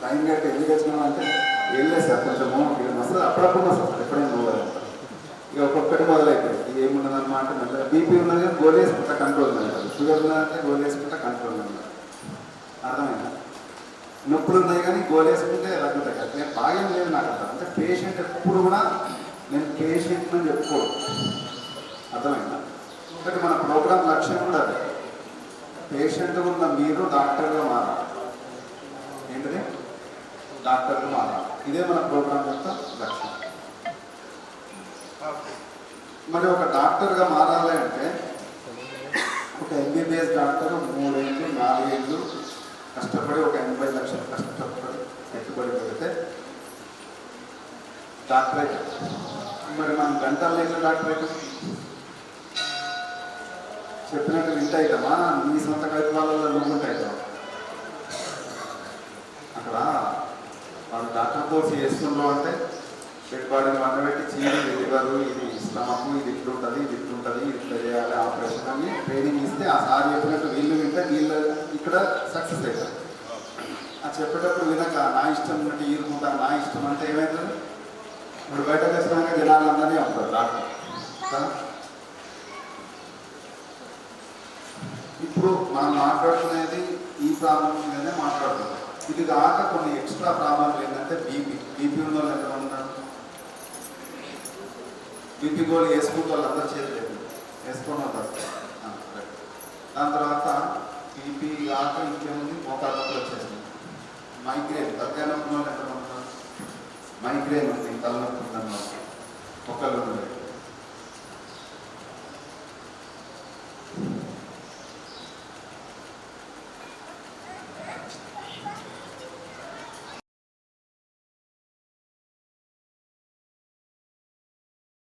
time గట్టి ఎందుకు వచ్చినావు అంటే వెళ్ళలేదు సార్ కొంచెము వస్తుంది అప్పుడప్పుడు వస్తుంది సార్ ఎప్పుడైనా పోవాలి ఇక ఒక్కొక్కటి మొదలైపోయింది ఇది ఏమున్నదన్నమాట మెల్లగా బీపీ ఉన్నది కానీ గోలు వేసుకుంటా కంట్రోల్ అంటారు షుగర్ ఉన్నదంటే గోలు వేసుకుంటా కంట్రోల్ అంటారు అర్థమైందా నొప్పులు ఉన్నాయి కానీ గోలు వేసుకుంటే తగ్గుతాయి కదా నేను బాగా లేదు నాకు అర్థం అంటే పేషెంట్ ఎప్పుడు కూడా నేను పేషెంట్ అని చెప్పుకోడు అర్థమైందా ఒకటి మన ప్రోగ్రామ్ లక్ష్యం కూడా అదే పేషెంట్ ఉన్న మీరు డాక్టర్గా మారాలి ఏంటిది డాక్టర్గా మారాలి ఇదే మన ప్రోగ్రామ్ యొక్క లక్ష్యం మరి ఒక డాక్టర్గా మారాలి అంటే ఒక ఎంబీబీఎస్ డాక్టర్ 3 ఏళ్ళు 4 ఏళ్ళు కష్టపడి ఒక 80 లక్షలు కష్టపడి పెట్టుబడి పెడితే డాక్టర్ అయితే మరి మనం గంటల లెక్క డాక్టర్ అయితే చెప్పినట్టు వింట అవుతామా నీ సొంత కవిత్వాలలో నువ్వు అవుతావు అక్కడ వాళ్ళు డాక్టర్ కోర్స్ చేస్తుండ్రు అంటే బెడ్ బాడీని వండబెట్టి చీని లివరు ఇది స్టమక్ ఇది ఇట్లుంటుంది ఇది ఇట్లుంటుంది ఇట్లా చేయాలి ఆపరేషన్ అని ట్రైనింగ్ ఇస్తే ఆ సార్ చెప్పినట్టు వీళ్ళు వింటే వీళ్ళు ఇక్కడ సక్సెస్ అవుతారు ఆ చెప్పేటప్పుడు వినక నా ఇష్టం ఉన్నట్టు ఈరుకుంటా నా ఇష్టం అంటే ఏమవుతుంది ఇప్పుడు బయటకు వచ్చినాక జనాలందరినీ ఉంటారు డాక్టర్ ఇప్పుడు మనం మాట్లాడుకునేది ఈ ప్రాబ్లం మీదనే మాట్లాడుతున్నాం ఇది కాక కొన్ని ఎక్స్ట్రా ప్రాబ్లం ఏంటంటే బీపీ ఉన్న వాళ్ళు ఎక్కడ ఉన్నారు బీపీ గోళీ వేసుకుంటూ వాళ్ళందరూ చేయలేదు వేసుకొని ఉంటారు దాని తర్వాత బీపీ కాక ఇంకేముంది మోకాళ్ళ నొప్పులు వచ్చేసింది మైగ్రేన్ తగ్గనొప్పి వాళ్ళు ఎక్కడ ఉంటారు మైగ్రేన్ ఉంది తలనొప్పి ఉందన్నమాట ఒకళ్ళు